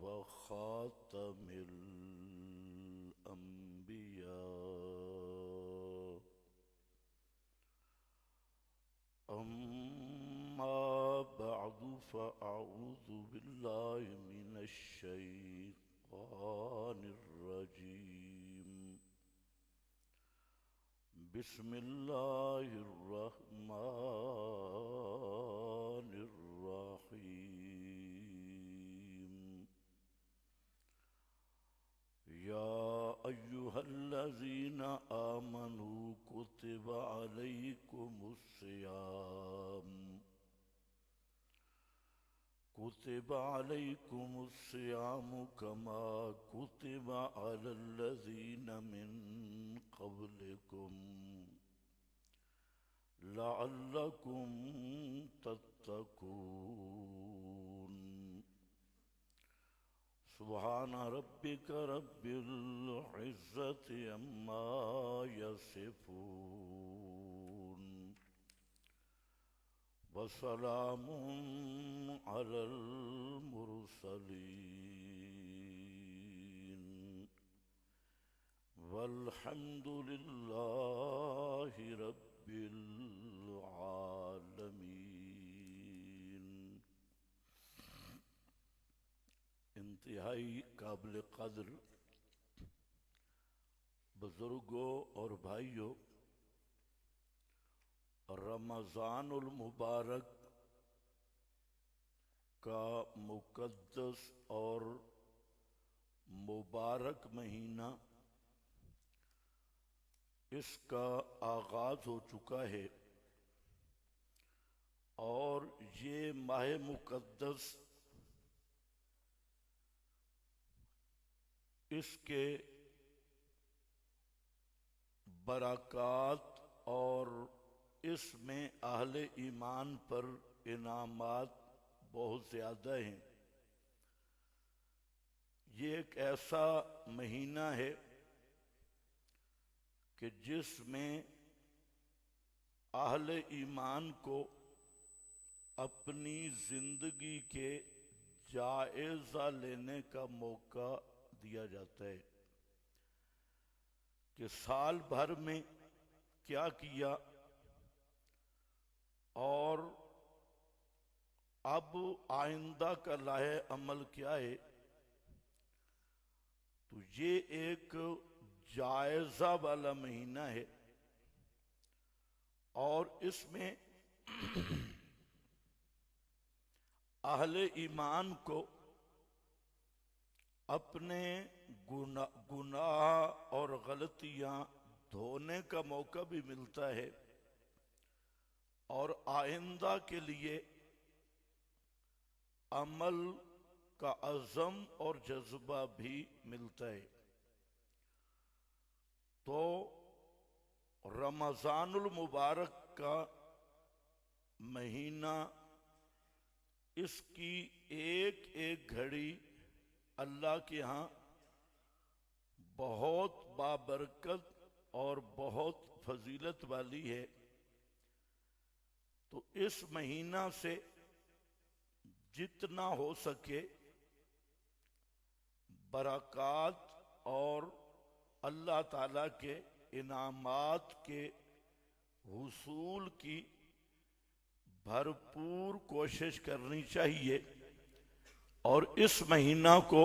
وخاتم الأنبياء. أما بعد فأعوذ بالله من الشيطان الرجيم. بسم الله الرحمن الرحيم. يا أيها الذين آمنوا كتب عليكم الصيام كما كتب على الذين من قبلكم لعلكم تتقون. سبحان ربك رب العزة عما يصفون وسلام على المرسلين والحمد لله رب العالمين. انتہائی قابل قدر بزرگوں اور بھائیوں، رمضان المبارک کا مقدس اور مبارک مہینہ اس کا آغاز ہو چکا ہے، اور یہ ماہ مقدس اس کے برکات اور اس میں اہل ایمان پر انعامات بہت زیادہ ہیں۔ یہ ایک ایسا مہینہ ہے کہ جس میں اہل ایمان کو اپنی زندگی کے جائزہ لینے کا موقع دیا جاتا ہے کہ سال بھر میں کیا کیا اور اب آئندہ کا لائحہ عمل کیا ہے۔ تو یہ ایک جائزہ والا مہینہ ہے، اور اس میں اہل ایمان کو اپنے گناہ اور غلطیاں دھونے کا موقع بھی ملتا ہے، اور آئندہ کے لیے عمل کا عزم اور جذبہ بھی ملتا ہے۔ تو رمضان المبارک کا مہینہ، اس کی ایک ایک گھڑی اللہ کے ہاں بہت بابرکت اور بہت فضیلت والی ہے۔ تو اس مہینہ سے جتنا ہو سکے برکات اور اللہ تعالیٰ کے انعامات کے حصول کی بھرپور کوشش کرنی چاہیے، اور اس مہینہ کو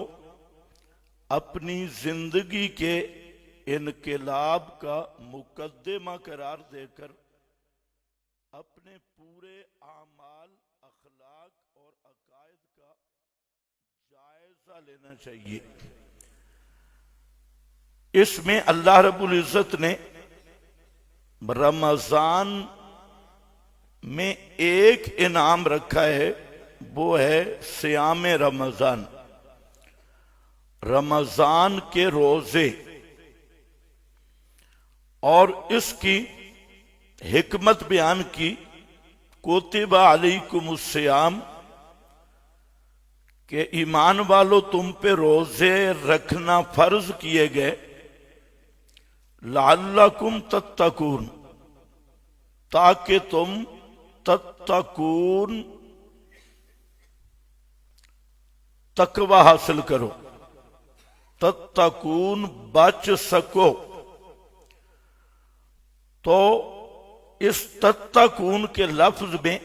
اپنی زندگی کے انقلاب کا مقدمہ قرار دے کر اپنے پورے اعمال، اخلاق اور عقائد کا جائزہ لینا چاہیے۔ اس میں اللہ رب العزت نے رمضان میں ایک انعام رکھا ہے، وہ ہے صیام رمضان، رمضان کے روزے، اور اس کی حکمت بیان کی۔ کتب علیکم الصیام، کہ ایمان والو تم پہ روزے رکھنا فرض کیے گئے، لعلکم تتقون، تاکہ تم تتقون تقوی حاصل کرو، تتقون بچ سکو۔ تو اس تتقون کے لفظ میں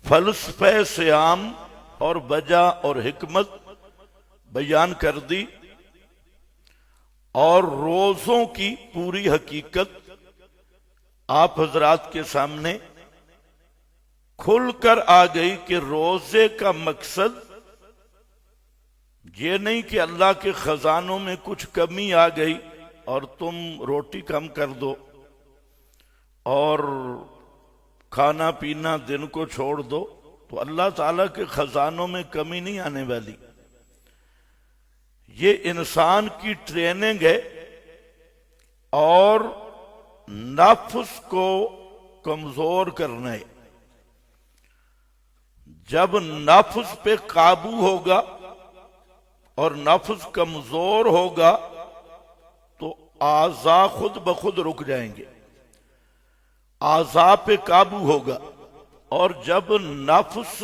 فلسفہ صیام اور وجہ اور حکمت بیان کر دی، اور روزوں کی پوری حقیقت آپ حضرات کے سامنے کھل کر آ گئی کہ روزے کا مقصد یہ نہیں کہ اللہ کے خزانوں میں کچھ کمی آ گئی اور تم روٹی کم کر دو اور کھانا پینا دن کو چھوڑ دو، تو اللہ تعالیٰ کے خزانوں میں کمی نہیں آنے والی۔ یہ انسان کی ٹریننگ ہے، اور نفس کو کمزور کرنا ہے۔ جب نفس پہ قابو ہوگا اور نفس کمزور ہوگا تو اعضاء خود بخود رک جائیں گے، اعضاء پہ قابو ہوگا۔ اور جب نفس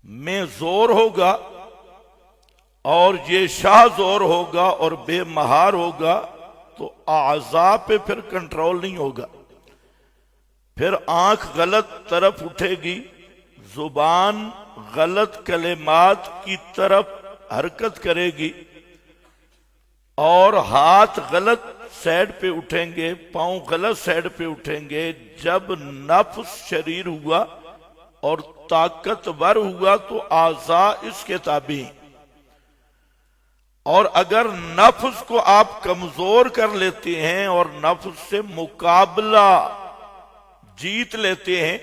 میں زور ہوگا اور یہ شاہ زور ہوگا اور بے مہار ہوگا تو اعضاء پہ پھر کنٹرول نہیں ہوگا، پھر آنکھ غلط طرف اٹھے گی، زبان غلط کلمات کی طرف حرکت کرے گی، اور ہاتھ غلط سائڈ پہ اٹھیں گے، پاؤں غلط سائڈ پہ اٹھیں گے۔ جب نفس شریر ہوا اور طاقتور ہوا تو اعضاء اس کے تابع ہیں، اور اگر نفس کو آپ کمزور کر لیتے ہیں اور نفس سے مقابلہ جیت لیتے ہیں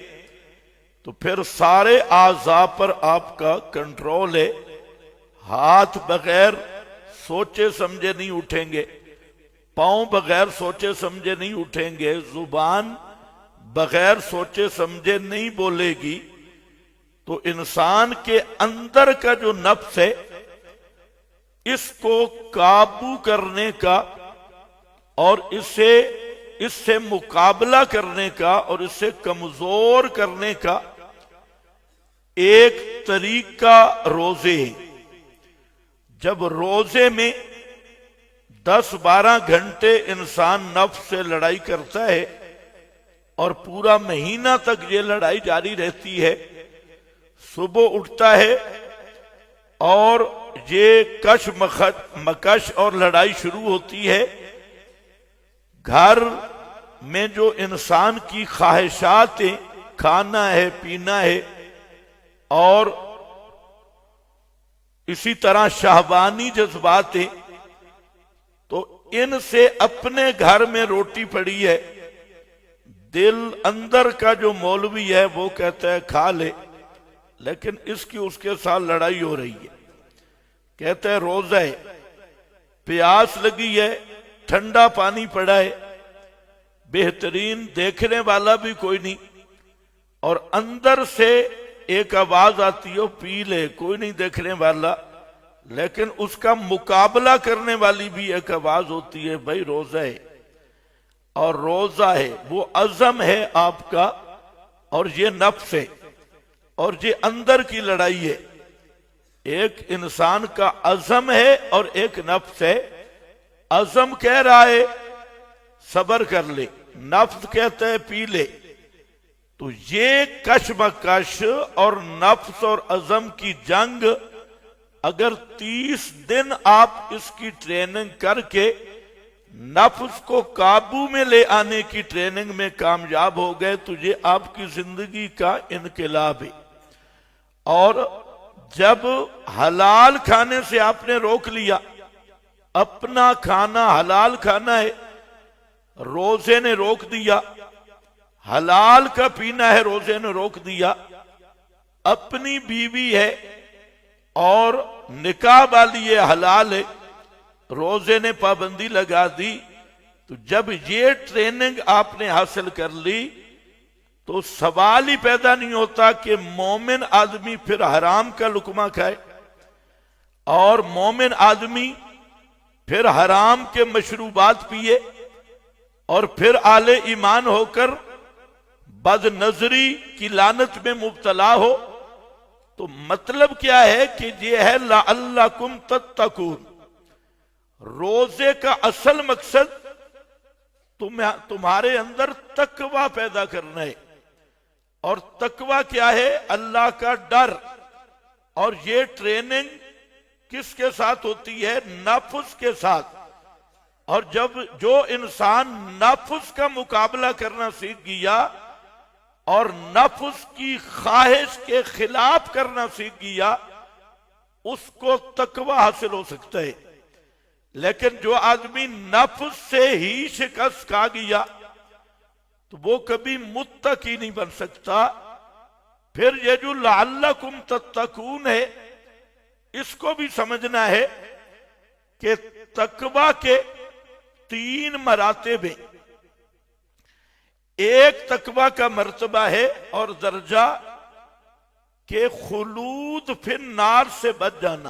تو پھر سارے اعضاء پر آپ کا کنٹرول ہے۔ ہاتھ بغیر سوچے سمجھے نہیں اٹھیں گے، پاؤں بغیر سوچے سمجھے نہیں اٹھیں گے، زبان بغیر سوچے سمجھے نہیں بولے گی۔ تو انسان کے اندر کا جو نفس ہے اس کو قابو کرنے کا اور اس سے مقابلہ کرنے کا اور اسے کمزور کرنے کا ایک طریقہ روزے ہے۔ جب روزے میں 10-12 گھنٹے انسان نفس سے لڑائی کرتا ہے اور پورا مہینہ تک یہ لڑائی جاری رہتی ہے، صبح اٹھتا ہے اور یہ کش مکش اور لڑائی شروع ہوتی ہے۔ گھر میں جو انسان کی خواہشات ہیں، کھانا ہے، پینا ہے، اور اسی طرح شہوانی جذبات ہیں، تو ان سے اپنے گھر میں روٹی پڑی ہے، دل اندر کا جو مولوی ہے وہ کہتا ہے کھا لے، لیکن اس کے ساتھ لڑائی ہو رہی ہے۔ کہتا ہے روزہ ہے، پیاس لگی ہے، ٹھنڈا پانی پڑا ہے، بہترین دیکھنے والا بھی کوئی نہیں، اور اندر سے ایک آواز آتی ہے پی لے، کوئی نہیں دیکھنے والا، لیکن اس کا مقابلہ کرنے والی بھی ایک آواز ہوتی ہے بھائی روزہ ہے۔ اور روزہ ہے وہ عزم ہے آپ کا، اور یہ نفس ہے، اور یہ اندر کی لڑائی ہے۔ ایک انسان کا عزم ہے اور ایک نفس ہے۔ عزم کہہ رہا ہے صبر کر لے، نفس کہتا ہے پی لے۔ تو یہ کشمکش اور نفس اور عزم کی جنگ اگر 30 دن آپ اس کی ٹریننگ کر کے نفس کو قابو میں لے آنے کی ٹریننگ میں کامیاب ہو گئے تو یہ آپ کی زندگی کا انقلاب ہے۔ اور جب حلال کھانے سے آپ نے روک لیا، اپنا کھانا حلال کھانا ہے، روزے نے روک دیا، حلال کا پینا ہے، روزے نے روک دیا، اپنی بیوی ہے اور نکاح والی ہے، حلال ہے، روزے نے پابندی لگا دی، تو جب یہ ٹریننگ آپ نے حاصل کر لی تو سوال ہی پیدا نہیں ہوتا کہ مومن آدمی پھر حرام کا لقمہ کھائے، اور مومن آدمی پھر حرام کے مشروبات پیے، اور پھر اہل ایمان ہو کر بد نظری کی لعنت میں مبتلا ہو، تو مطلب کیا ہے کہ یہ ہے لعلکم تتقون. روزے کا اصل مقصد تمہارے اندر تقوی پیدا کرنا ہے. اور تقوی کیا ہے؟ اللہ کا ڈر. اور یہ ٹریننگ کس کے ساتھ ہوتی ہے؟ نفس کے ساتھ. اور جب جو انسان نفس کا مقابلہ کرنا سیکھ گیا اور نفس کی خواہش کے خلاف کرنا سیکھ گیا، اس کو تقوی حاصل ہو سکتا ہے. لیکن جو آدمی نفس سے ہی شکست کھا گیا تو وہ کبھی متقی نہیں بن سکتا. پھر یہ جو لعلکم تتقون ہے، اس کو بھی سمجھنا ہے کہ تقوی کے 3 مراتب ہیں. ایک تقوی کا مرتبہ ہے اور درجہ کہ خلود فی النار سے بچ جانا،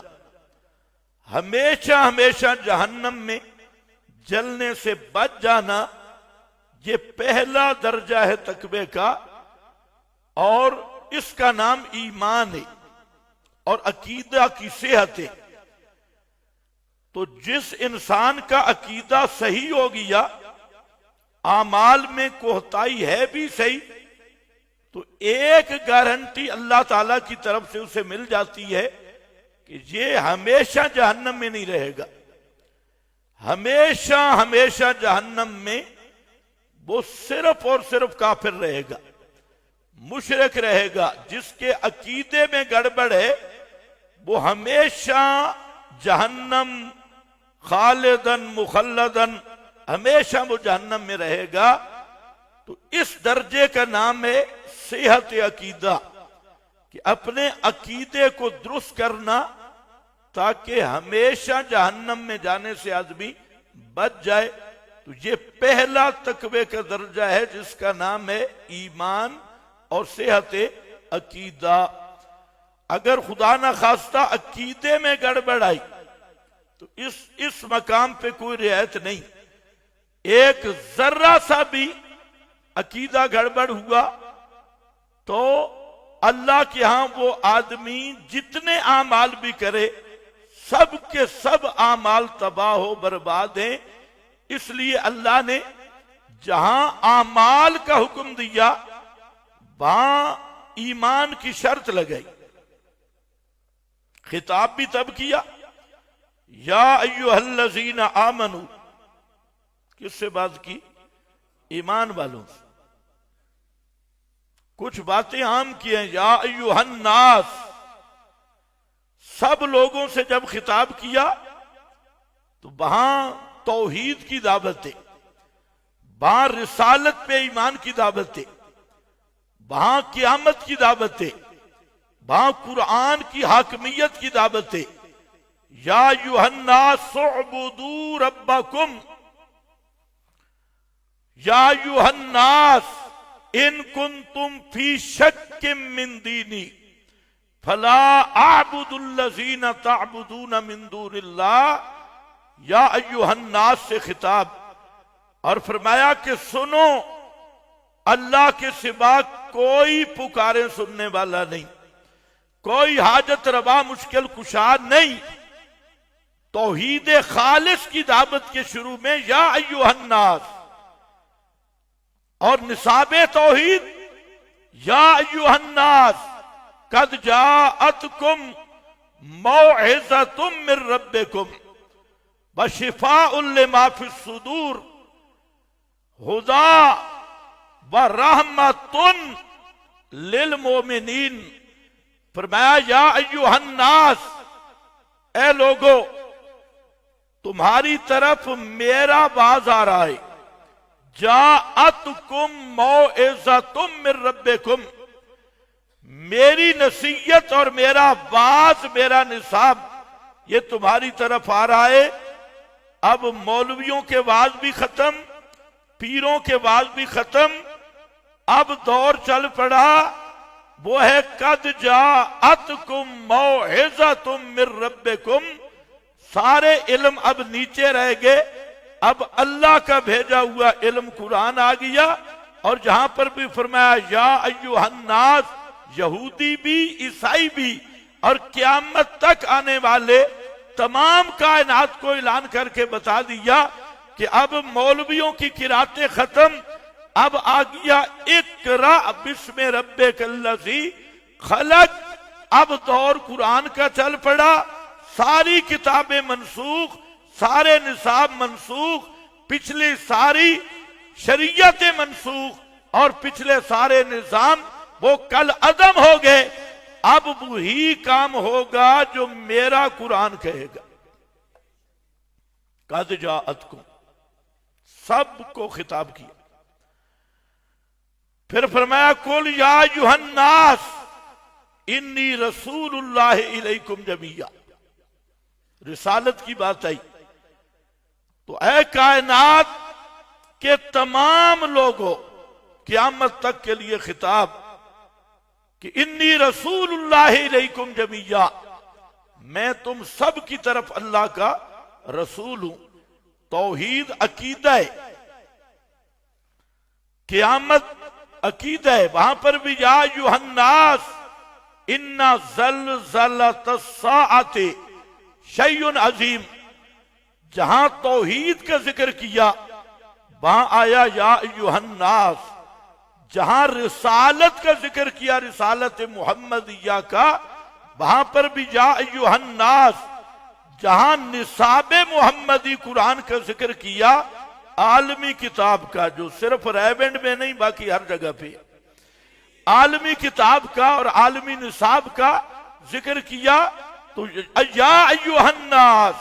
ہمیشہ ہمیشہ جہنم میں جلنے سے بچ جانا. یہ پہلا درجہ ہے تقوی کا، اور اس کا نام ایمان ہے اور عقیدہ کی صحت ہے. تو جس انسان کا عقیدہ صحیح ہو گیا، اعمال میں کوتاہی ہے بھی صحیح، تو ایک گارنٹی اللہ تعالی کی طرف سے اسے مل جاتی ہے کہ یہ ہمیشہ جہنم میں نہیں رہے گا. ہمیشہ ہمیشہ جہنم میں وہ صرف اور صرف کافر رہے گا، مشرک رہے گا. جس کے عقیدے میں گڑبڑ ہے وہ ہمیشہ جہنم خالدن مخلدن، ہمیشہ وہ جہنم میں رہے گا. تو اس درجے کا نام ہے صحت عقیدہ، کہ اپنے عقیدے کو درست کرنا تاکہ ہمیشہ جہنم میں جانے سے آدمی بچ جائے. تو یہ پہلا تقوی کا درجہ ہے جس کا نام ہے ایمان اور صحت عقیدہ. اگر خدا نہ خواستہ عقیدے میں گڑبڑ آئی تو اس مقام پہ کوئی رعایت نہیں. ایک ذرہ سا بھی عقیدہ گڑبڑ ہوا تو اللہ کے ہاں وہ آدمی جتنے اعمال بھی کرے، سب کے سب اعمال تباہ و برباد ہیں. اس لیے اللہ نے جہاں اعمال کا حکم دیا وہاں ایمان کی شرط لگائی. خطاب بھی تب کیا یا ایھا الذین آمنو، کس سے بات کی؟ ایمان والوں سے. کچھ باتیں عام کی ہیں، یا ایھا الناس، سب لوگوں سے جب خطاب کیا تو وہاں توحید کی دعوت ہے، وہاں رسالت پہ ایمان کی دعوت ہے، وہاں قیامت کی دعوت ہے، وہاں قرآن کی حاکمیت کی دعوت ہے. یا ایھا الناس اعبدوا ربکم، یا ایھا الناس ان کنتم فی شک من دینی فلا اعبد الذین تعبدون من دون اللہ. یا ایھا الناس سے خطاب، اور فرمایا کہ سنو، اللہ کے سوا کوئی پکارے سننے والا نہیں، کوئی حاجت روا مشکل کشا نہیں. توحید خالص کی دعوت کے شروع میں یا ایھا الناس، اور نصاب توحید یا ایھا الناس قد جاءتکم موعظۃ من ربکم وشفاء لما فی الصدور ہدی ورحمۃ للمؤمنین. فرمایا یا ایھا الناس، اے لوگو، تمہاری طرف میرا باز آ رہا ہے. جاءتکم موعظۃ من ربکم، میری نصیحت اور میرا باز، میرا نصاب یہ تمہاری طرف آ رہا ہے. اب مولویوں کے واز بھی ختم، پیروں کے واز بھی ختم، اب دور چل پڑا وہ ہے قد جاءتکم موعظۃ من ربکم. سارے علم اب نیچے رہ گئے، اب اللہ کا بھیجا ہوا علم قرآن آ گیا. اور جہاں پر بھی فرمایا یا ایھا الناس، یہودی بھی عیسائی بھی اور قیامت تک آنے والے تمام کائنات کو اعلان کر کے بتا دیا کہ اب مولویوں کی قراتیں ختم، اب آ گیا اقرا بسم ربک الذی خلق، اب دور قرآن کا چل پڑا، ساری کتابیں منسوخ، سارے نصاب منسوخ، پچھلی ساری شریعتیں منسوخ اور پچھلے سارے نظام وہ کل عدم ہو گئے، اب وہی کام ہوگا جو میرا قرآن کہے گا۔ قد جاءتکم، سب کو خطاب کیا، پھر فرمایا قل یا ایھا الناس انی رسول اللہ الیکم جمیعا، رسالت کی بات آئی تو اے کائنات کے تمام لوگوں، قیامت تک کے لیے خطاب کہ انی رسول اللہ علیکم جمیعا، میں تم سب کی طرف اللہ کا رسول ہوں۔ توحید عقیدہ ہے، قیامت عقیدہ ہے، وہاں پر بھی یا ایھا الناس ان زلزلۃ الساعۃ شیء عظیم، جہاں توحید کا ذکر کیا وہاں آیا یا ایھا الناس، جہاں رسالت کا ذکر کیا رسالت محمدیہ کا وہاں پر بھی یا ایھا الناس، جہاں نصاب محمدی قرآن کا ذکر کیا عالمی کتاب کا، جو صرف ریونڈ میں نہیں باقی ہر جگہ پہ عالمی کتاب کا اور عالمی نصاب کا ذکر کیا، تو یا ایھا الناس،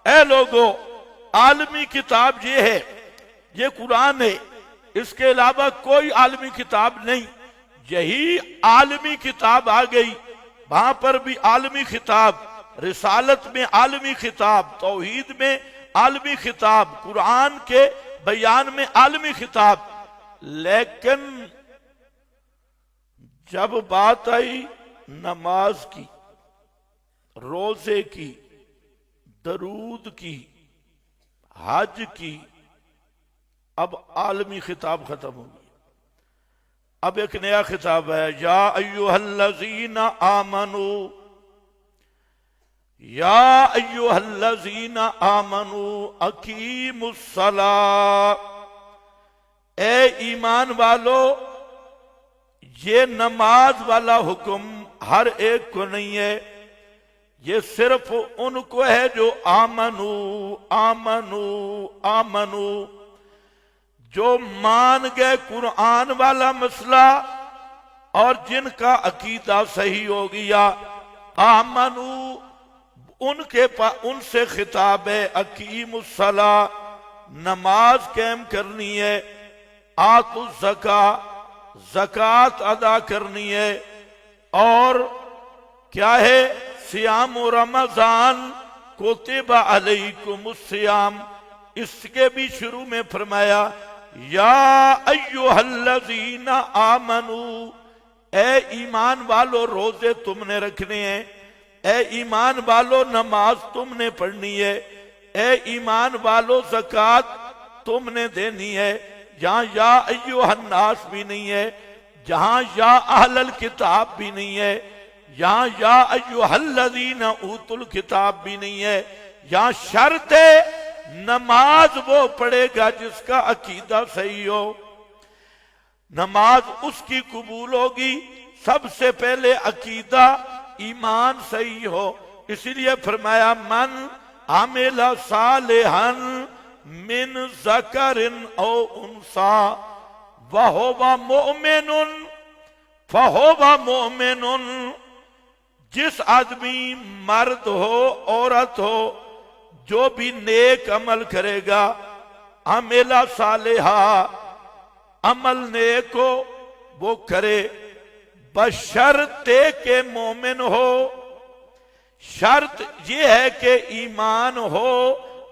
اے لوگو، عالمی کتاب یہ ہے، یہ قرآن ہے، اس کے علاوہ کوئی عالمی کتاب نہیں، یہی عالمی کتاب آ گئی، وہاں پر بھی عالمی خطاب، رسالت میں عالمی خطاب، توحید میں عالمی خطاب، قرآن کے بیان میں عالمی خطاب۔ لیکن جب بات آئی نماز کی، روزے کی، درود کی، حج کی، اب عالمی خطاب ختم ہو گیا، اب ایک نیا خطاب ہے، یا ایھا الذین آمنوا، یا ایھا الذین آمنوا اقیموا الصلاۃ، اے ایمان والو، یہ نماز والا حکم ہر ایک کو نہیں ہے، یہ صرف ان کو ہے جو آمنو آمنو آمنو، جو مان گئے قرآن والا مسئلہ اور جن کا عقیدہ صحیح ہو گیا۔ آمنو ان سے خطاب ہے، اقیم الصلاۃ، نماز قائم کرنی ہے، آتوا الزکاۃ، زکوٰۃ ادا کرنی ہے، اور کیا ہے، صیام رمضان کتب علیکم الصیام، اس کے بھی شروع میں فرمایا یا ایھا الذین آمنوا، اے ایمان والو روزے تم نے رکھنے ہیں، اے ایمان والو نماز تم نے پڑھنی ہے، اے ایمان والو زکوٰۃ تم نے دینی ہے۔ جہاں یا ایھا الناس بھی نہیں ہے، جہاں یا اہل الکتاب بھی نہیں ہے، یہاں یا ایھا الذین اوتوا الکتاب بھی نہیں ہے، یہاں شرط ہے نماز وہ پڑھے گا جس کا عقیدہ صحیح ہو، نماز اس کی قبول ہوگی سب سے پہلے عقیدہ ایمان صحیح ہو۔ اسی لیے فرمایا من عمل صالحا من ذکر او انثی وہو مؤمن فہو مؤمن، جس آدمی مرد ہو عورت ہو جو بھی نیک عمل کرے گا، عمل صالحا، عمل نیک ہو وہ کرے، بشرطے کہ مومن ہو۔ شرط یہ ہے کہ ایمان ہو،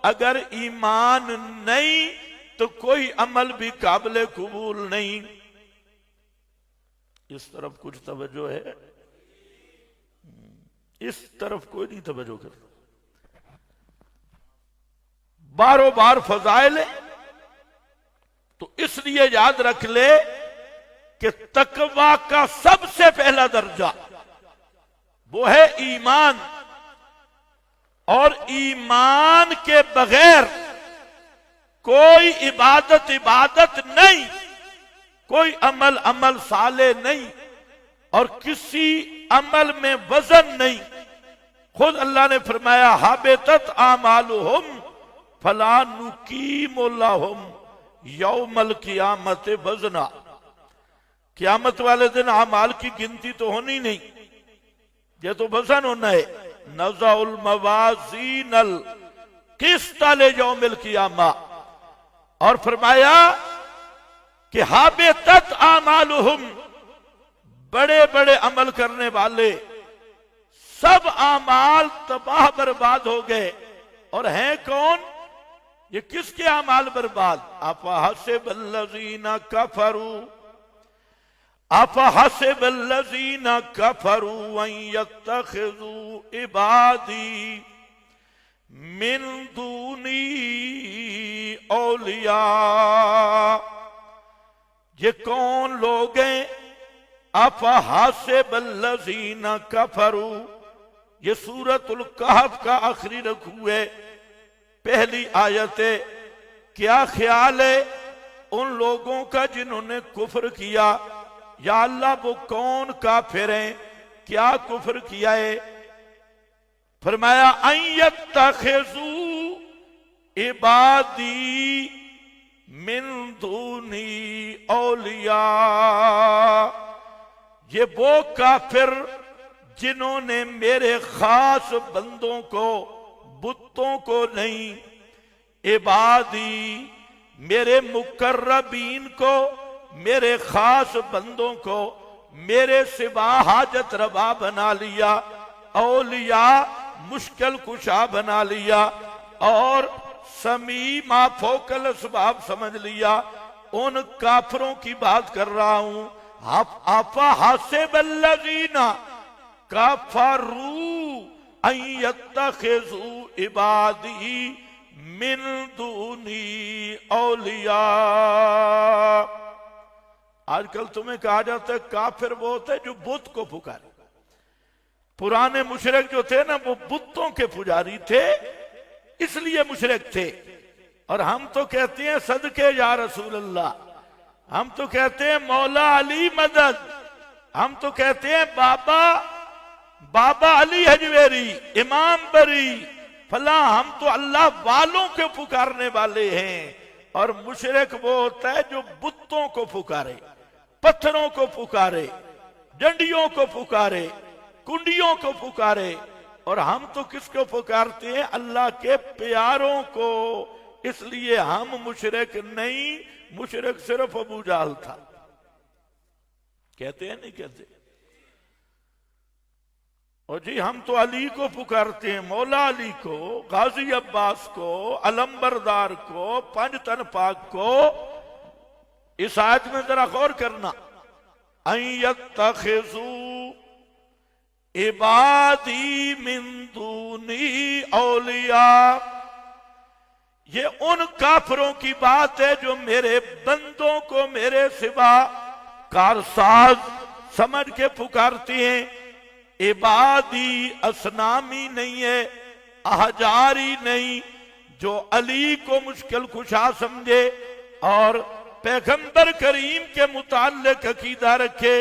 اگر ایمان نہیں تو کوئی عمل بھی قابل قبول نہیں۔ اس طرف کچھ توجہ ہے، اس طرف کوئی نہیں توجہ کرتا۔ باروں بار فضائل ہے، تو اس لیے یاد رکھ لے کہ تقوی کا سب سے پہلا درجہ وہ ہے ایمان، اور ایمان کے بغیر کوئی عبادت نہیں، کوئی عمل صالح نہیں، اور کسی عمل میں وزن نہیں۔ خود اللہ نے فرمایا حبطت اعمالہم فلا نقیم لہم یوم القیامت وزنا، قیامت والے دن اعمال کی گنتی تو ہونی نہیں، یہ تو وزن ہونا ہے۔ نضع الموازین القسط لیوم القیامہ، اور فرمایا کہ حبطت اعمالہم، بڑے بڑے عمل کرنے والے سب اعمال تباہ برباد ہو گئے، اور ہیں کون؟ یہ کس کے اعمال برباد؟ افحسب الذین کفروا افحسب الذین کفروا ان یتخذوا عبادی من دونی اولیاء، یہ کون لوگ ہیں؟ افحسب الذین کفروا، یہ سورۃ الکہف کا آخری رکوع ہے، پہلی آیت ہے۔ کیا خیال ہے ان لوگوں کا جنہوں نے کفر کیا؟ یا اللہ وہ کون کافر ہیں، کیا کفر کیا ہے؟ فرمایا ان یتخذوا عبادی من دونی اولیاء، یہ وہ کافر جنہوں نے میرے خاص بندوں کو، بتوں کو نہیں، عبادی میرے مقربین کو، میرے خاص بندوں کو میرے سوا حاجت روا بنا لیا، اولیاء مشکل کشا بنا لیا، اور سمیع ما فوق الاسباب سمجھ لیا۔ ان کافروں کی بات کر رہا ہوں۔ افحسب الذین کفروا ان یتخذوا عبادی من دونی اولیاء۔ آج کل تمہیں کہا جاتا ہے کافر وہ ہوتا ہے جو بت کو پکارے۔ پرانے مشرک جو تھے نا وہ بتوں کے پجاری تھے، اس لیے مشرک تھے۔ اور ہم تو کہتے ہیں صدقے یا رسول اللہ، ہم تو کہتے ہیں مولا علی مدد، ہم تو کہتے ہیں بابا علی حجویری، امام بری فلاں، ہم تو اللہ والوں کے پکارنے والے ہیں۔ اور مشرک وہ ہوتا ہے جو بتوں کو پکارے، پتھروں کو پکارے، ڈنڈیوں کو پکارے، کنڈیوں کو پکارے۔ اور ہم تو کس کو پکارتے ہیں؟ اللہ کے پیاروں کو۔ اس لیے ہم مشرک نہیں، مشرک صرف ابو جہل تھا۔ کہتے ہیں نہیں کہتے؟ اور جی ہم تو علی کو پکارتے ہیں، مولا علی کو، غازی عباس کو، علمبردار کو، پنج تن پاک کو۔ اس آیت میں ذرا غور کرنا، ان یتخذوا عبادی من دونی اولیاء، یہ ان کافروں کی بات ہے جو میرے بندوں کو میرے سوا کارساز سمجھ کے پکارتے ہیں۔ عبادی اصنامی نہیں ہے، احجاری نہیں، جو علی کو مشکل کشا سمجھے اور پیغمبر کریم کے متعلق عقیدہ رکھے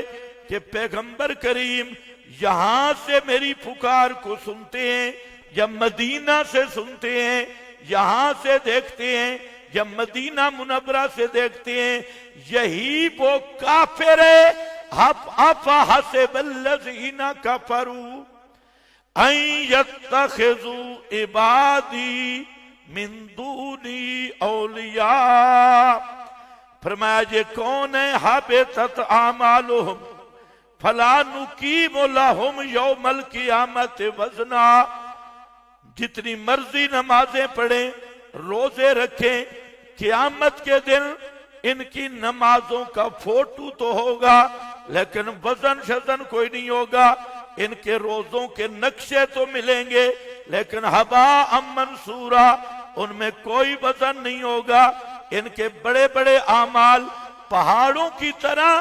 کہ پیغمبر کریم یہاں سے میری پکار کو سنتے ہیں یا مدینہ سے سنتے ہیں، یہاں سے دیکھتے ہیں یا مدینہ منورہ سے دیکھتے ہیں، یہی وہ کافر ہے۔ افحسب الذین کفروا ان یتخذوا عبادی من دونی اولیاء۔ فرمایا یہ کون ہے؟ حبطت اعمالہم فلا نقیم لہم یوم القیامت وزنا، جتنی مرضی نمازیں پڑھیں، روزے رکھیں، قیامت کے دن ان کی نمازوں کا فوٹو تو ہوگا لیکن وزن شزن کوئی نہیں ہوگا۔ ان کے روزوں کے نقشے تو ملیں گے لیکن ہباء منصورا، ان میں کوئی وزن نہیں ہوگا۔ ان کے بڑے بڑے اعمال پہاڑوں کی طرح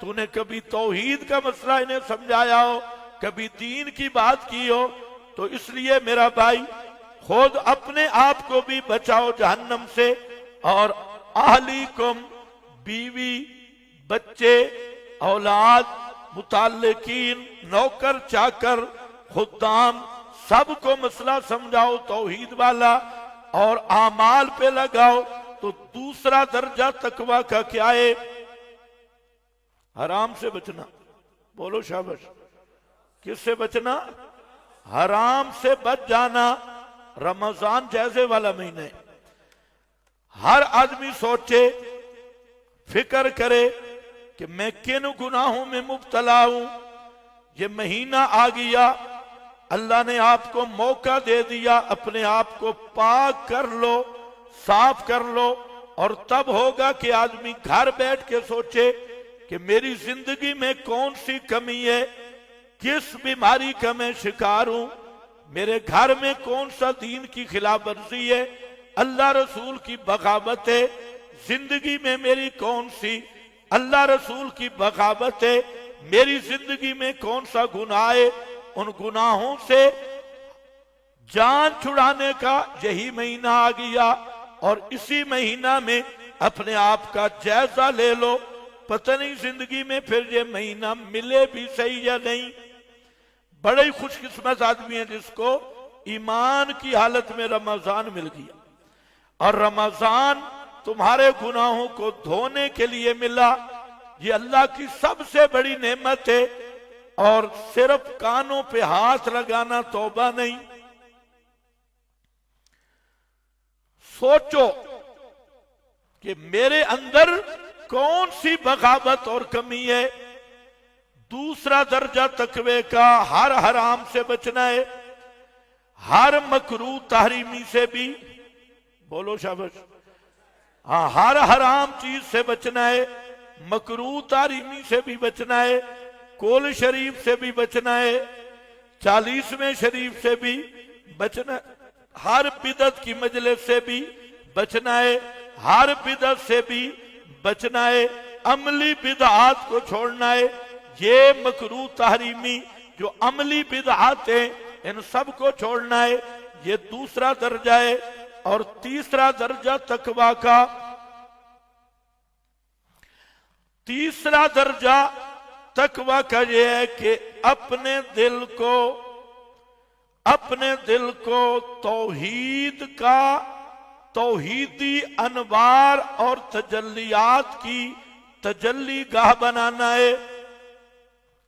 تو نے کبھی توحید کا مسئلہ انہیں سمجھایا ہو، کبھی دین کی بات کی ہو، تو اس لیے میرا بھائی خود اپنے آپ کو بھی بچاؤ جہنم سے، اور اہلیکم، بیوی، بچے، اولاد، متعلقین، نوکر چاکر، خدام، سب کو مسئلہ سمجھاؤ توحید والا اور اعمال پہ لگاؤ۔ تو دوسرا درجہ تقویٰ کا کیا ہے؟ حرام سے بچنا۔ بولو شاباش۔ کس سے بچنا؟ حرام سے بچ جانا۔ رمضان جائزے والا مہینہ ہے، ہر آدمی سوچے، فکر کرے کہ میں کن گناہوں میں مبتلا ہوں۔ یہ مہینہ آ گیا، اللہ نے آپ کو موقع دے دیا، اپنے آپ کو پاک کر لو، صاف کر لو، اور تب ہوگا کہ آدمی گھر بیٹھ کے سوچے کہ میری زندگی میں کون سی کمی ہے، کس بیماری کا میں شکار ہوں، میرے گھر میں کون سا دین کی خلاف ورزی ہے، اللہ رسول کی بغاوت ہے، زندگی میں میری کون سی اللہ رسول کی بغاوت ہے، میری زندگی میں کون سا گناہ ہے۔ ان گناہوں سے جان چھڑانے کا یہی مہینہ آ گیا، اور اسی مہینہ میں اپنے آپ کا جائزہ لے لو، پتہ نہیں زندگی میں پھر یہ مہینہ ملے بھی صحیح یا نہیں۔ بڑے ہی خوش قسمت آدمی ہیں جس کو ایمان کی حالت میں رمضان مل گیا، اور رمضان تمہارے گناہوں کو دھونے کے لیے ملا۔ یہ اللہ کی سب سے بڑی نعمت ہے، اور صرف کانوں پہ ہاتھ لگانا توبہ نہیں۔ سوچو کہ میرے اندر کون سی بغاوت اور کمی ہے۔ دوسرا درجہ تقوی کا، ہر حرام سے بچنا ہے، ہر مکروہ تحریمی سے بھی، بولو شاباش، ہاں، ہر حرام چیز سے بچنا ہے، مکروہ تحریمی سے بھی بچنا ہے، کول شریف سے بھی بچنا ہے، 40ویں شریف سے بھی بچنا ہے، ہر بدعت کی مجلس سے بھی بچنا ہے، ہر بدعت سے بھی بچنا ہے، عملی بدعات کو چھوڑنا ہے۔ یہ مکروہ تحریمی جو عملی بدعات ہیں ان سب کو چھوڑنا ہے، یہ دوسرا درجہ ہے۔ اور تیسرا درجہ تقویٰ کا، تیسرا درجہ تقویٰ کا یہ ہے کہ اپنے دل کو توحید کا، توحیدی انوار اور تجلیات کی تجلی گاہ بنانا ہے۔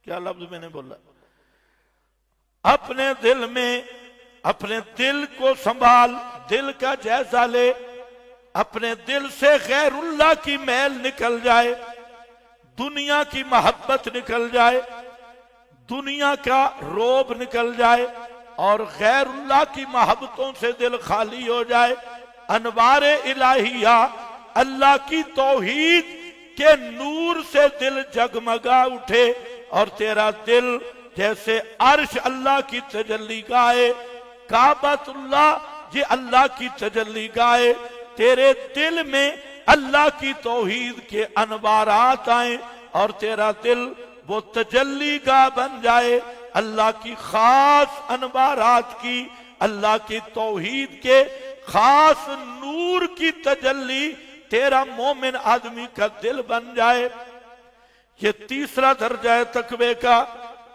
کیا لفظ میں نے بولا؟ اپنے دل میں، اپنے دل کو سنبھال، دل کا جائزہ لے، اپنے دل سے غیر اللہ کی میل نکل جائے، دنیا کی محبت نکل جائے، دنیا کا روب نکل جائے، اور غیر اللہ کی محبتوں سے دل خالی ہو جائے، انوار الہیہ اللہ کی توحید کے نور سے دل جگمگا اٹھے، اور تیرا دل جیسے عرش اللہ کی تجلی گاہ ہے، کعبۃ اللہ یہ اللہ کی تجلی گاہ ہے، تیرے دل میں اللہ کی توحید کے انوارات آئیں، اور تیرا دل وہ تجلی گاہ بن جائے، اللہ کی خاص انوارات کی، اللہ کی توحید کے خاص نور کی تجلی تیرا مومن آدمی کا دل بن جائے۔ یہ تیسرا درجہ ہے تقوی کا،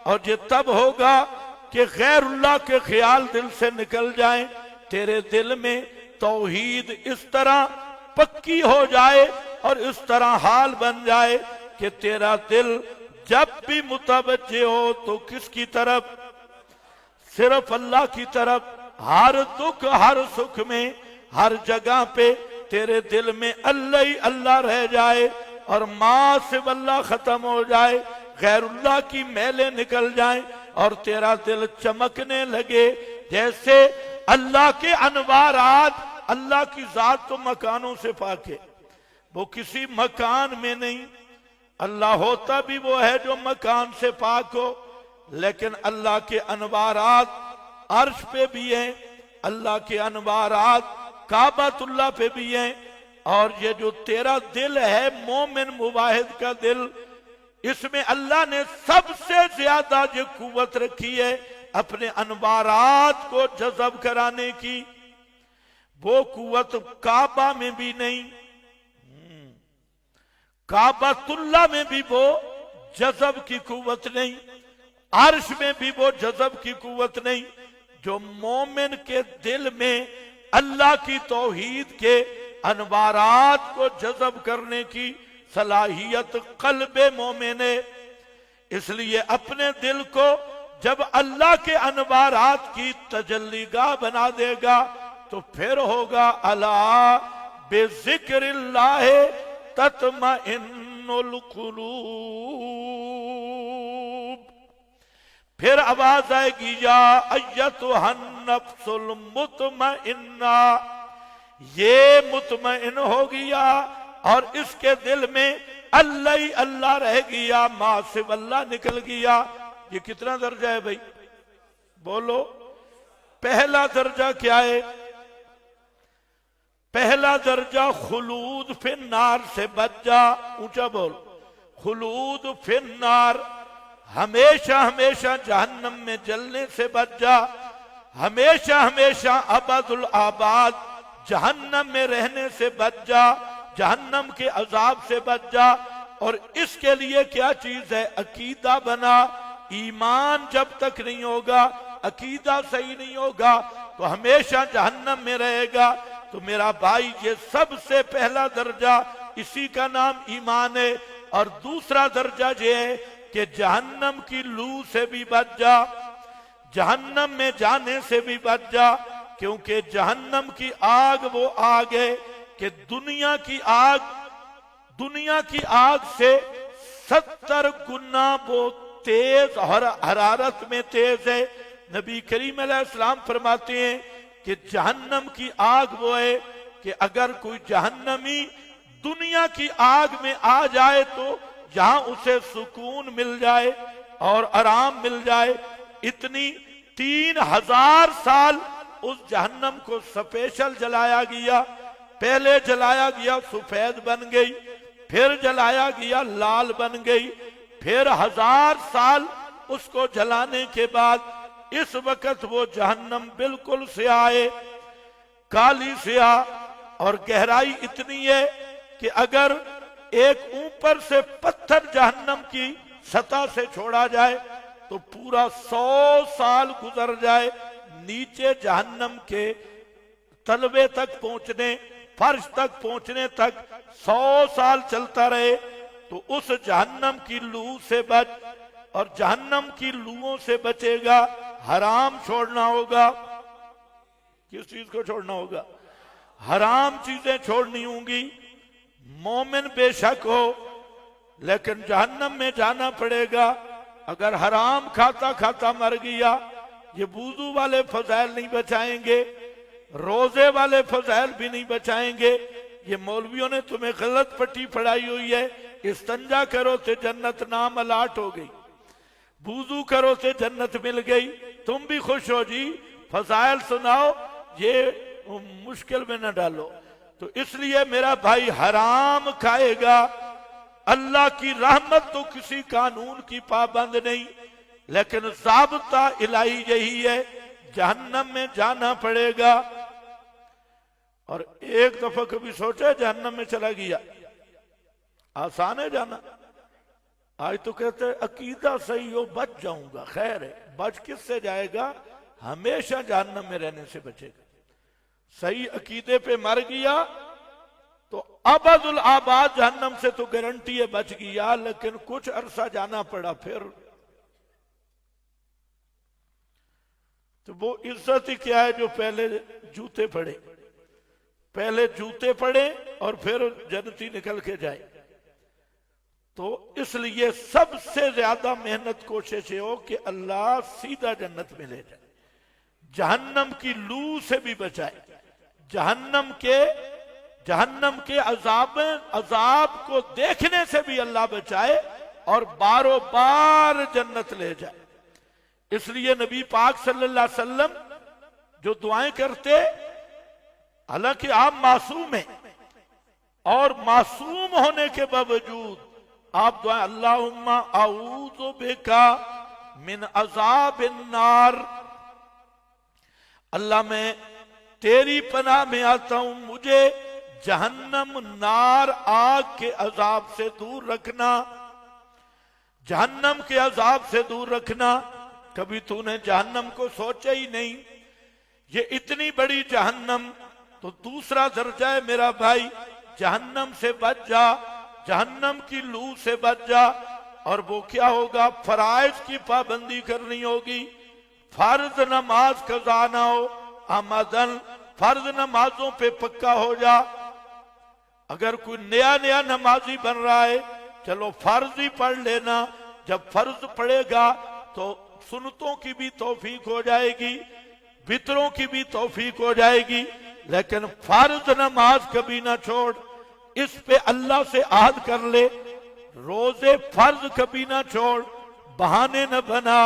اور یہ تب ہوگا کہ غیر اللہ کے خیال دل سے نکل جائیں، تیرے دل میں توحید اس طرح پکی ہو جائے اور اس طرح حال بن جائے کہ تیرا دل جب بھی متوجہ ہو تو کس کی طرف؟ صرف اللہ کی طرف۔ ہر دکھ ہر سکھ میں، ہر جگہ پہ تیرے دل میں اللہ ہی اللہ رہ جائے، اور ماں سے اللہ ختم ہو جائے، غیر اللہ کی میلیں نکل جائیں، اور تیرا دل چمکنے لگے جیسے اللہ کے انوارات۔ اللہ کی ذات تو مکانوں سے پاک ہے، وہ کسی مکان میں نہیں، اللہ ہوتا بھی وہ ہے جو مکان سے پاک ہو، لیکن اللہ کے انوارات عرش پہ بھی ہیں، اللہ کے انوارات کعبۃ اللہ پہ بھی ہیں، اور یہ جو تیرا دل ہے مومن موحد کا دل، اس میں اللہ نے سب سے زیادہ جو قوت رکھی ہے اپنے انوارات کو جذب کرانے کی، وہ قوت کعبہ میں بھی نہیں، کعبۃ اللہ میں بھی وہ جذب کی قوت نہیں، عرش میں بھی وہ جذب کی قوت نہیں، جو مومن کے دل میں اللہ کی توحید کے انوارات کو جذب کرنے کی صلاحیت قلب مومن ہے۔ اس لیے اپنے دل کو جب اللہ کے انوارات کی تجلی گاہ بنا دے گا تو پھر ہوگا الا بذکر اللہ تطمئن القلوب، پھر آواز آئے گی یا ایتھا النفس المطمئنہ، یہ مطمئن ہو گیا اور اس کے دل میں اللہ ہی اللہ رہ گیا، ما سوا اللہ نکل گیا۔ یہ کتنا درجہ ہے بھائی؟ بولو۔ پہلا درجہ کیا ہے؟ پہلا درجہ خلود فی النار سے بچ جا، اونچا بول، خلود فی النار، ہمیشہ ہمیشہ جہنم میں جلنے سے بچ جا، ہمیشہ ہمیشہ ابد الآباد جہنم میں رہنے سے بچ جا، جہنم کے عذاب سے بچ جا۔ اور اس کے لیے کیا چیز ہے؟ عقیدہ بنا۔ ایمان جب تک نہیں ہوگا، عقیدہ صحیح نہیں ہوگا تو ہمیشہ جہنم میں رہے گا۔ تو میرا بھائی یہ سب سے پہلا درجہ، اسی کا نام ایمان ہے۔ اور دوسرا درجہ یہ ہے کہ جہنم کی لو سے بھی بچ جا، جہنم میں جانے سے بھی بچ جا، کیونکہ جہنم کی آگ وہ آگ ہے کہ دنیا کی آگ سے 70 گنا وہ تیز اور حرارت میں تیز ہے۔ نبی کریم علیہ السلام فرماتے ہیں کہ جہنم کی آگ وہ ہے کہ اگر کوئی جہنمی دنیا کی آگ میں آ جائے تو جہاں اسے سکون مل جائے اور آرام مل جائے، اتنی 3000 سال اس جہنم کو سپیشل جلایا گیا۔ پہلے جلایا گیا سفید بن گئی، پھر جلایا گیا لال بن گئی، پھر 1000 سال اس کو جلانے کے بعد اس وقت وہ جہنم بالکل سیاہ ہے، کالی سیاہ، اور گہرائی اتنی ہے کہ اگر ایک اوپر سے پتھر جہنم کی سطح سے چھوڑا جائے تو پورا 100 سال گزر جائے، نیچے جہنم کے تلوے تک پہنچنے، فرش تک پہنچنے تک 100 سال چلتا رہے تو اس جہنم کی لو سے بچ، اور جہنم کی لوؤں سے بچے گا۔ حرام چھوڑنا ہوگا۔ کس چیز کو چھوڑنا ہوگا؟ حرام چیزیں چھوڑنی ہوں گی۔ مومن بے شک ہو لیکن جہنم میں جانا پڑے گا۔ اگر حرام کھاتا کھاتا مر گیا، یہ وضو والے فضائل نہیں بچائیں گے، روزے والے فضائل بھی نہیں بچائیں گے۔ یہ مولویوں نے تمہیں غلط پٹی پڑھائی ہوئی ہے، استنجا کرو تو جنت نام الاٹ ہو گئی، وضو کرو تو جنت مل گئی، تم بھی خوش ہو جی، فضائل سناؤ، یہ مشکل میں نہ ڈالو۔ تو اس لیے میرا بھائی حرام کھائے گا، اللہ کی رحمت تو کسی قانون کی پابند نہیں، لیکن ضابطہ الہی یہی ہے، جہنم میں جانا پڑے گا۔ اور ایک دفعہ کبھی سوچا جہنم میں چلا گیا؟ آسان ہے جانا؟ آج تو کہتے ہیں عقیدہ صحیح ہو بچ جاؤں گا، خیر ہے، بچ کس سے جائے گا؟ ہمیشہ جہنم میں رہنے سے بچے گا۔ صحیح عقیدے پہ مر گیا تو ابد الآباد جہنم سے تو گارنٹی ہے بچ گیا، لیکن کچھ عرصہ جانا پڑا، پھر تو وہ عزت ہی کیا ہے جو پہلے جوتے پڑے اور پھر جنتی نکل کے جائے۔ تو اس لیے سب سے زیادہ محنت کوشش ہو کہ اللہ سیدھا جنت میں لے جائے، جہنم کی لو سے بھی بچائے، جہنم کے عذاب کو دیکھنے سے بھی اللہ بچائے اور باروں بار جنت لے جائے۔ اس لیے نبی پاک صلی اللہ علیہ وسلم جو دعائیں کرتے، حالانکہ آپ معصوم ہیں اور معصوم ہونے کے باوجود آپ دعائیں اللہم اعوذ بکا من عذاب النار، اللہ میں تیری پناہ میں آتا ہوں، مجھے جہنم نار آگ کے عذاب سے دور رکھنا، جہنم کے عذاب سے دور رکھنا۔ کبھی تو نے جہنم کو سوچا ہی نہیں، یہ اتنی بڑی جہنم، تو دوسرا درجہ ہے میرا بھائی، جہنم سے بچ جا، جہنم کی لو سے بچ جا۔ اور وہ کیا ہوگا؟ فرائض کی پابندی کرنی ہوگی، فرض نماز قضا نہ ہو آمدن، فرض نمازوں پہ پکا ہو جا۔ اگر کوئی نیا نمازی بن رہا ہے، چلو فرض ہی پڑھ لینا، جب فرض پڑھے گا تو سنتوں کی بھی توفیق ہو جائے گی، وطروں کی بھی توفیق ہو جائے گی، لیکن فرض نماز کبھی نہ چھوڑ، اس پہ اللہ سے عہد کر لے، روزے فرض کبھی نہ چھوڑ، بہانے نہ بنا۔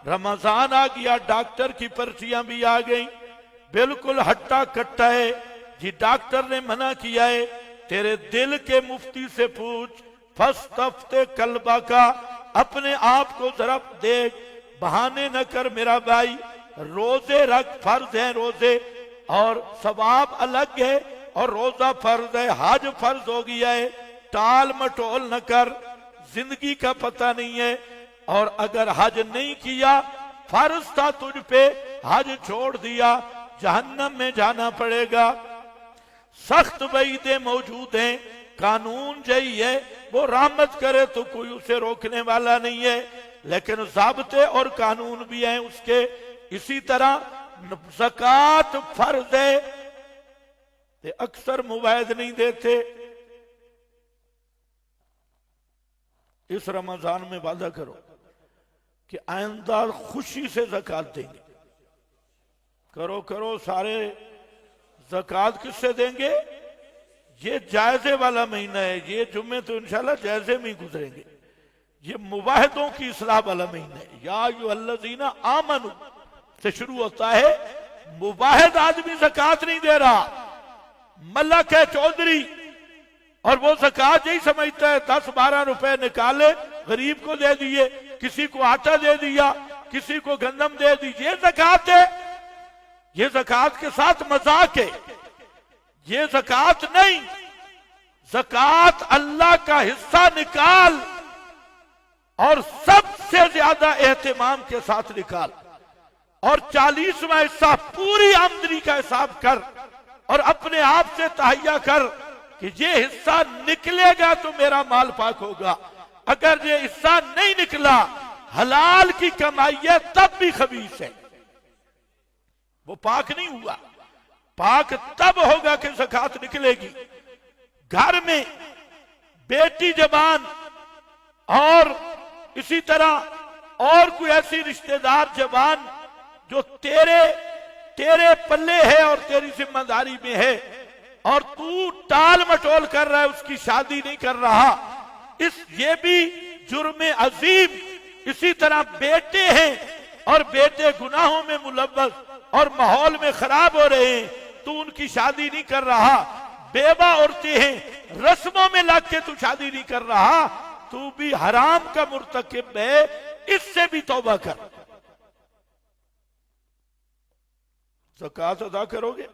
رمضان آ گیا، ڈاکٹر کی پرچیاں بھی آ گئیں، بالکل ہٹا کٹا ہے جی، ڈاکٹر نے منع کیا ہے، تیرے دل کے مفتی سے پوچھ، فاستفتِ قلبک، اپنے آپ کو ذرا دیکھ، بہانے نہ کر میرا بھائی۔ روزے رکھ، فرض ہیں روزے، اور ثواب الگ ہے، اور روزہ فرض ہے، حج فرض ہو گیا ہے، ٹال مٹول نہ کر، زندگی کا پتہ نہیں ہے۔ اور اگر حج نہیں کیا، فرض تھا تجھ پہ، حج چھوڑ دیا، جہنم میں جانا پڑے گا۔ سخت وعیدیں موجود ہیں، قانون یہی ہے، وہ رحمت کرے تو کوئی اسے روکنے والا نہیں ہے، لیکن ضابطے اور قانون بھی ہیں اس کے۔ اسی طرح زکوٰۃ فرض ہے، اکثر مواعظ نہیں دیتے، اس رمضان میں وعدہ کرو کہ آئندہ خوشی سے زکوٰۃ دیں گے، کرو سارے زکوٰۃ کس سے دیں گے؟ یہ جائزے والا مہینہ ہے، یہ جمعے تو انشاءاللہ جائزے میں ہی گزریں گے، یہ مواہدوں کی اصلاح والا مہینہ ہے۔ یا ایھا الذین آمنوا سے شروع ہوتا ہے، مواہد آدمی زکوٰۃ نہیں دے رہا، ملک ہے چودھری، اور وہ زکوٰۃ یہی سمجھتا ہے 10-12 روپے نکالے غریب کو دے دیے، کسی کو آٹا دے دیا، کسی کو گندم دے دی، یہ زکوٰۃ ہے۔ یہ زکوٰۃ کے ساتھ مذاق ہے، یہ زکوٰۃ نہیں۔ زکوٰۃ اللہ کا حصہ نکال، اور سب سے زیادہ اہتمام کے ساتھ نکال، اور 40واں حصہ پوری آمدنی کا حساب کر، اور اپنے آپ سے تہیہ کر کہ یہ حصہ نکلے گا تو میرا مال پاک ہوگا، اگر یہ حصہ نہیں نکلا، حلال کی کمائی ہے تب بھی خبیث ہے، وہ پاک نہیں ہوا۔ پاک تب ہوگا کہ زکوٰۃ نکلے گی۔ گھر میں بیٹی جوان اور اسی طرح اور کوئی ایسی رشتہ دار جوان جو تیرے پلے ہے اور تیری ذمہ داری میں ہے، اور تو ٹال مٹول کر رہا ہے، اس کی شادی نہیں کر رہا، یہ بھی جرم عظیم۔ اسی طرح بیٹے ہیں اور بیٹے گناہوں میں ملوث اور ماحول میں خراب ہو رہے ہیں، تو ان کی شادی نہیں کر رہا۔ بیوہ عورتیں ہیں، رسموں میں لگ کے تو شادی نہیں کر رہا، تو بھی حرام کا مرتکب ہے، اس سے بھی توبہ کر۔ زکوٰۃ ادا کرو گے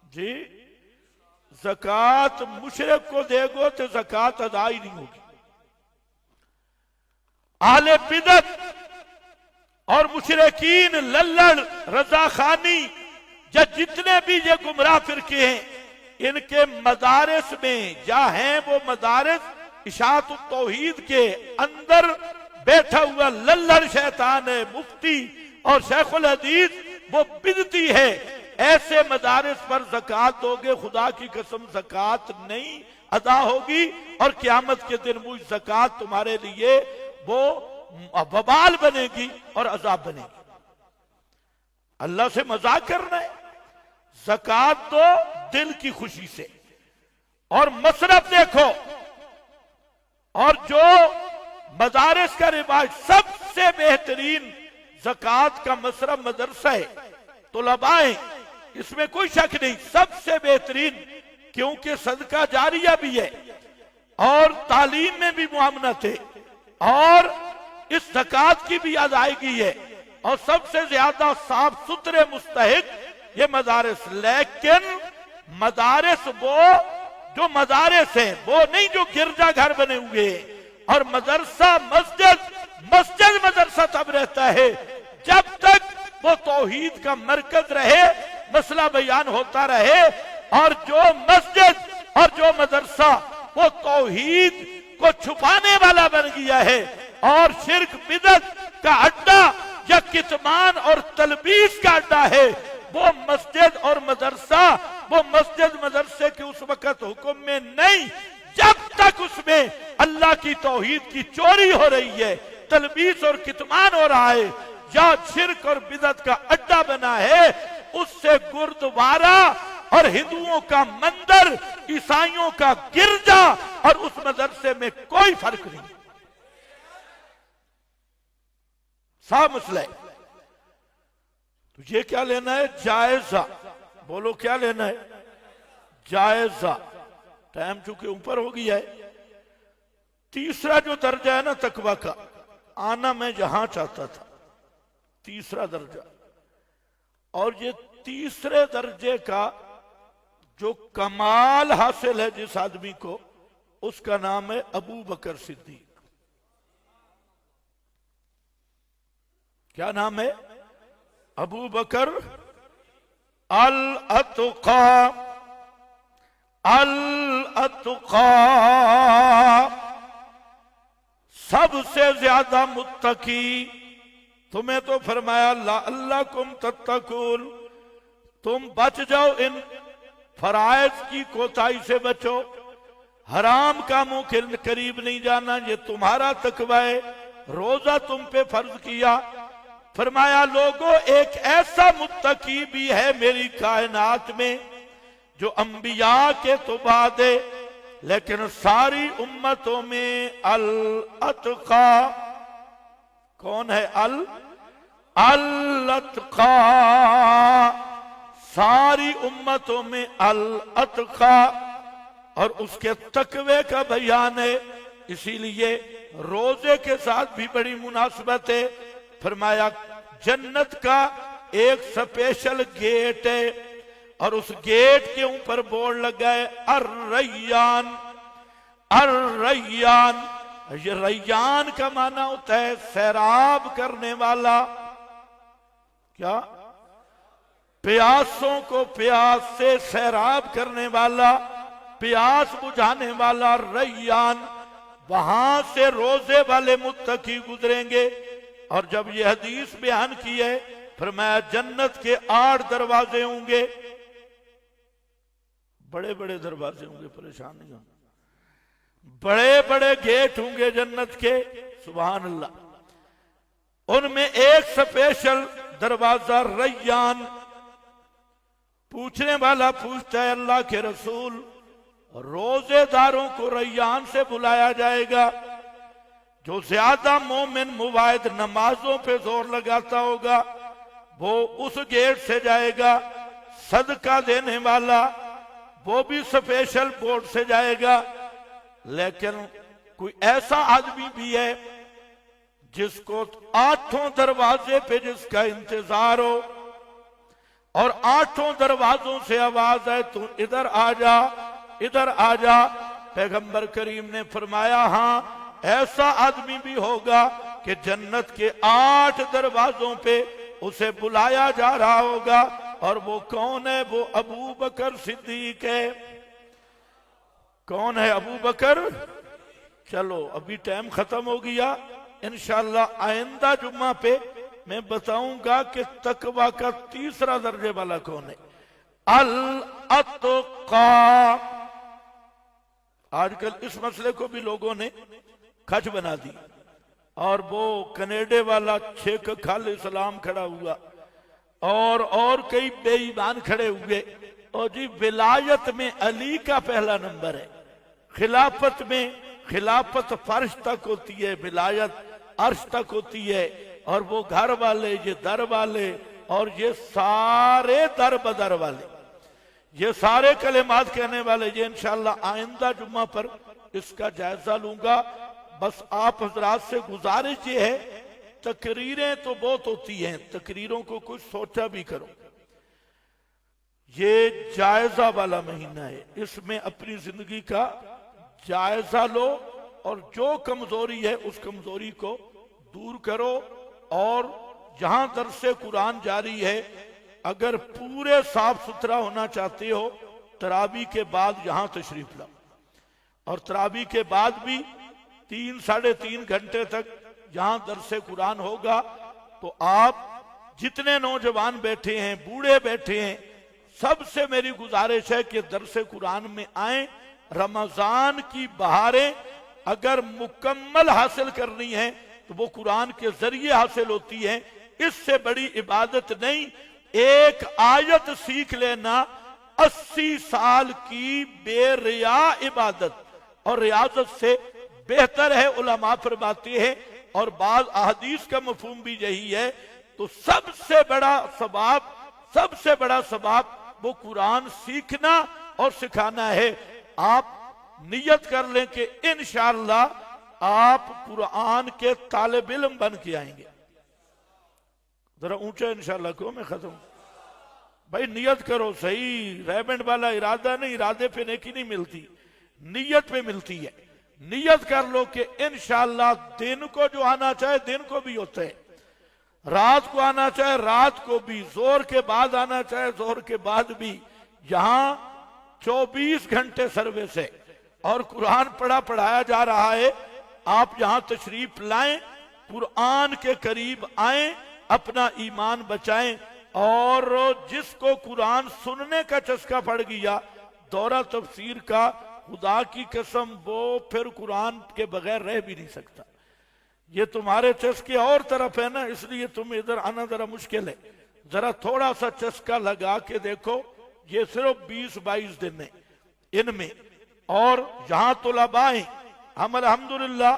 جی؟ زکوٰۃ مشرک کو دے گو تو زکوٰۃ ادا ہی نہیں ہوگی۔ اہل بدعت اور مشرکین، للڑ، رضا خانی، یا جتنے بھی یہ گمراہ فرقے ہیں، ان کے مدارس میں یا ہیں وہ مدارس اشاعت التوحید کے اندر بیٹھا ہوا للڑ شیطان ہے، مفتی اور شیخ الحدیث وہ بدعتی ہے۔ ایسے مدارس پر زکوٰۃ دو گے، خدا کی قسم زکوٰۃ نہیں ادا ہوگی، اور قیامت کے دن وہ زکوٰۃ تمہارے لیے وہ وبال بنے گی اور عذاب بنے گی۔ اللہ سے مذاق کرنا ہے؟ زکوٰۃ دو دل کی خوشی سے، اور مصرف دیکھو۔ اور جو مدارس کا رواج، سب سے بہترین زکوٰۃ کا مصرف مدرسہ ہے، طلباء ہیں، اس میں کوئی شک نہیں، سب سے بہترین، کیونکہ صدقہ جاریہ بھی ہے۔ اور تعلیم میں بھی معاونت ہے اور اس زکات کی بھی ادائیگی ہے اور سب سے زیادہ صاف ستھرے مستحق یہ مدارس. لیکن مدارس وہ جو مدارس ہیں وہ نہیں جو گرجا گھر بنے ہوئے ہیں. اور مدرسہ مسجد مدرسہ تب رہتا ہے جب تک وہ توحید کا مرکز رہے, مسئلہ بیان ہوتا رہے. اور جو مسجد اور جو مدرسہ وہ توحید کو چھپانے والا بن گیا ہے اور شرک بدعت کا اڈا یا کتمان اور تلبیس کا اڈا ہے, وہ مسجد اور مدرسہ وہ مسجد مدرسے کے اس وقت حکم میں نہیں جب تک اس میں اللہ کی توحید کی چوری ہو رہی ہے, تلبیس اور کتمان ہو رہا ہے یا شرک اور بدعت کا اڈا بنا ہے. اس سے گردوارہ اور ہندوؤں کا مندر, عیسائیوں کا گرجا اور اس مدرسے میں کوئی فرق نہیں. صاحب مسئلہ ہے. تو یہ کیا لینا ہے؟ جائزہ. بولو کیا لینا ہے؟ جائزہ. ٹائم چونکہ اوپر ہو گیا ہے. تیسرا جو درجہ ہے نا تقویٰ کا, آنا میں جہاں چاہتا تھا, تیسرا درجہ. اور یہ تیسرے درجے کا جو کمال حاصل ہے جس آدمی کو, اس کا نام ہے ابو بکر صدیق. کیا نام ہے؟ ابو بکر الاتقا. الاتقا سب سے زیادہ متقی. تمہیں تو فرمایا لعلکم تتقون, تم بچ جاؤ, ان فرائض کی کوتاہی سے بچو, حرام کاموں کے قریب نہیں جانا, یہ تمہارا تقویٰ ہے. روزہ تم پہ فرض کیا, فرمایا لوگوں ایک ایسا متقی بھی ہے میری کائنات میں جو انبیاء کے تو بعد ہے لیکن ساری امتوں میں الاتقا. کون ہے؟ الاتقا. ساری امتوں میں الاتقا. اور اس کے تقوی کا بیان ہے, اسی لیے روزے کے ساتھ بھی بڑی مناسبت ہے. فرمایا جنت کا ایک سپیشل گیٹ ہے اور اس گیٹ کے اوپر بورڈ لگا ہے الریان. الریان, یہ ریان کا معنی ہوتا ہے سیراب کرنے والا. کیا؟ پیاسوں کو پیاس سے سیراب کرنے والا, پیاس بجھانے والا ریان. وہاں سے روزے والے متقی گزریں گے. اور جب یہ حدیث بیان کی ہے فرمایا جنت کے 8 دروازے ہوں گے, بڑے بڑے دروازے ہوں گے, پریشان نہیں ہوں, بڑے بڑے گیٹ ہوں گے جنت کے. سبحان اللہ. ان میں ایک سپیشل دروازہ ریان. پوچھنے والا پوچھتا ہے اللہ کے رسول, روزے داروں کو ریان سے بلایا جائے گا, جو زیادہ مومن مواعد نمازوں پہ زور لگاتا ہوگا وہ اس گیٹ سے جائے گا. صدقہ دینے والا وہ بھی سپیشل بورڈ سے جائے گا. لیکن کوئی ایسا آدمی بھی ہے جس کو 8 دروازے پہ جس کا انتظار ہو اور 8 دروازوں سے آواز آئے تو ادھر آ جا, ادھر آ جا. پیغمبر کریم نے فرمایا ہاں ایسا آدمی بھی ہوگا کہ جنت کے 8 دروازوں پہ اسے بلایا جا رہا ہوگا. اور وہ کون ہے؟ وہ ابو بکر صدیق ہے. کون ہے؟ ابو بکر. چلو ابھی ٹائم ختم ہو گیا, انشاءاللہ آئندہ جمعہ پہ میں بتاؤں گا کہ تقویٰ کا تیسرا درجے والا کون ہے. الاتقا. آج کل اس مسئلے کو بھی لوگوں نے کھچ بنا دی اور وہ کینیڈا والا شیخ خال اسلام کھڑا ہوا اور کئی بے ایمان کھڑے ہوئے. اور جی ولایت میں علی کا پہلا نمبر ہے, خلافت میں خلافت فرش تک ہوتی ہے, ولایت عرش تک ہوتی ہے. اور وہ گھر والے, یہ در والے اور یہ سارے در بدر والے, یہ سارے کلمات کہنے والے, یہ انشاءاللہ آئندہ جمعہ پر اس کا جائزہ لوں گا۔ بس آپ حضرات سے گزارش یہ ہے، تقریریں تو بہت ہوتی ہیں، تقریروں کو کچھ سوچا بھی کرو۔ یہ جائزہ والا مہینہ ہے، اس میں اپنی زندگی کا جائزہ لو اور جو کمزوری ہے اس کمزوری کو دور کرو۔ اور جہاں درس قرآن جاری ہے، اگر پورے صاف ستھرا ہونا چاہتے ہو، تراویح کے بعد یہاں تشریف لاؤ، اور تراویح کے بعد بھی 3-3.5 گھنٹے تک یہاں درس قرآن ہوگا۔ تو آپ جتنے نوجوان بیٹھے ہیں، بوڑھے بیٹھے ہیں، سب سے میری گزارش ہے کہ درس قرآن میں آئیں۔ رمضان کی بہاریں اگر مکمل حاصل کرنی ہے تو وہ قرآن کے ذریعے حاصل ہوتی ہے، اس سے بڑی عبادت نہیں۔ ایک آیت سیکھ لینا 80 سال کی بے ریا عبادت اور ریاضت سے بہتر ہے، علماء فرماتے ہیں، اور بعض احادیث کا مفہوم بھی یہی ہے۔ تو سب سے بڑا ثواب وہ قرآن سیکھنا اور سکھانا ہے۔ آپ نیت کر لیں کہ انشاءاللہ آپ قرآن کے طالب علم بن کے آئیں گے۔ ذرا اونچا انشاءاللہ کہو، میں ختم۔ بھائی نیت کرو، صحیح ریبنڈ والا ارادہ نہیں، ارادے پہ نیکی نہیں ملتی، نیت پہ ملتی ہے۔ نیت کر لو کہ انشاءاللہ دن کو جو آنا چاہے دن کو بھی ہوتا ہے، رات کو آنا چاہے رات کو بھی، زور کے بعد آنا چاہے زور کے بعد بھی۔ یہاں 24 گھنٹے سروس ہے اور قرآن پڑھایا جا رہا ہے۔ آپ یہاں تشریف لائیں، قرآن کے قریب آئیں، اپنا ایمان بچائیں۔ اور جس کو قرآن سننے کا چسکا پڑ گیا دورہ تفسیر کا، خدا کی قسم وہ پھر قرآن کے بغیر رہ بھی نہیں سکتا۔ یہ تمہارے چسکے اور طرف ہے نا، اس لیے تم ادھر آنا ذرا مشکل ہے۔ ذرا تھوڑا سا چسکا لگا کے دیکھو، یہ صرف 20-22 دن ہیں ان میں۔ اور یہاں طلباء ہیں، ہم الحمدللہ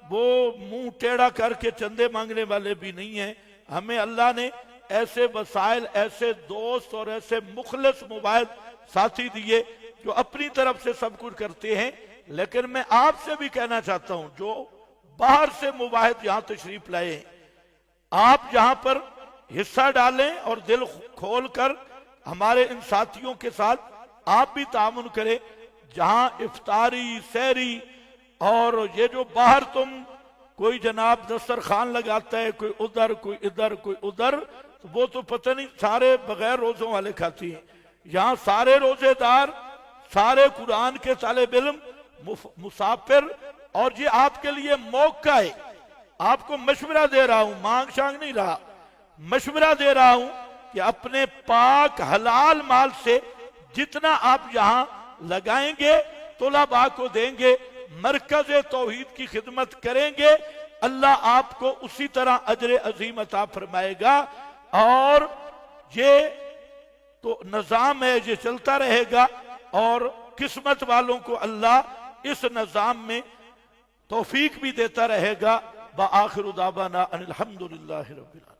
وہ منہ ٹیڑھا کر کے چندے مانگنے والے بھی نہیں ہیں۔ ہمیں اللہ نے ایسے وسائل، ایسے دوست اور ایسے مخلص مباحث ساتھی دیے جو اپنی طرف سے سب کچھ کرتے ہیں۔ لیکن میں آپ سے بھی کہنا چاہتا ہوں، جو باہر سے مباحث یہاں تشریف لائے ہیں، آپ یہاں پر حصہ ڈالیں اور دل کھول کر ہمارے ان ساتھیوں کے ساتھ آپ بھی تعاون کریں۔ جہاں افطاری، سحری اور یہ جو باہر تم کوئی جناب دسترخوان لگاتا ہے، کوئی ادھر کوئی ادھر کوئی ادھر، تو وہ تو پتہ نہیں سارے بغیر روزوں والے کھاتی ہیں۔ یہاں سارے روزے دار، سارے قرآن کے طالب علم، مسافر، اور یہ آپ کے لیے موقع ہے۔ آپ کو مشورہ دے رہا ہوں، مانگ شانگ نہیں رہا، مشورہ دے رہا ہوں کہ اپنے پاک حلال مال سے جتنا آپ یہاں لگائیں گے طلباء کو دیں گے، مرکز توحید کی خدمت کریں گے، اللہ آپ کو اسی طرح اجر عظیم عطا فرمائے گا۔ اور یہ تو نظام ہے، یہ چلتا رہے گا، اور قسمت والوں کو اللہ اس نظام میں توفیق بھی دیتا رہے گا۔ وآخر دعوانا ان الحمدللہ رب العالمین۔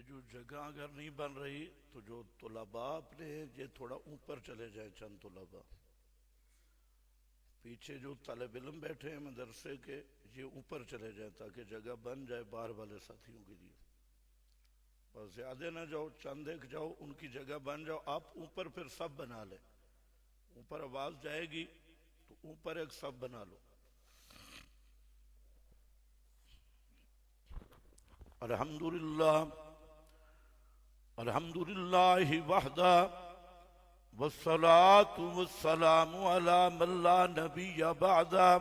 جو جگہ اگر نہیں بن رہی تو جو طلباء اپنے ہیں یہ تھوڑا اوپر چلے جائیں، چند طلباء پیچھے جو طالب علم بیٹھے ہیں مدرسے کے یہ اوپر چلے جائیں تاکہ جگہ بن جائے باہر والے ساتھیوں کے لیے. بس زیادہ نہ جاؤ، چند ایک جاؤ، ان کی جگہ بن جاؤ. آپ اوپر پھر سب بنا لیں، اوپر آواز جائے گی تو اوپر ایک سب بنا لو. الحمدللہ الحمدللہ وحدہ والصلاة والسلام على من لا نبی بعدہ.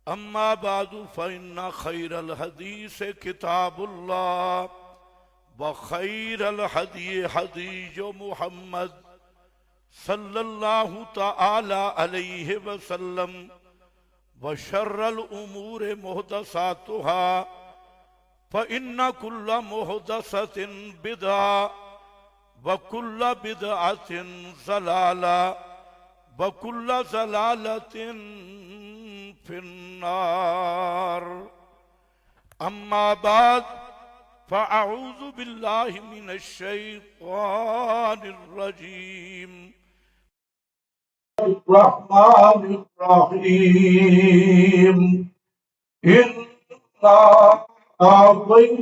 اما بعد فإن خیر الحدیث کتاب اللہ وخیر الحدی حدیث محمد صلی اللہ تعالی علیہ وسلم وشر الامور محدثاتها فإن كل محدثة بدعة وَكُلَّ بِدْعَةٍ ضَلَالَةٍ وَكُلَّ ضَلَالَةٍ فِي النَّارِ. أما بعد فأعوذ بالله من الشيطان الرجيم. الرحمن الرحيم. إِنَّا أعطيناك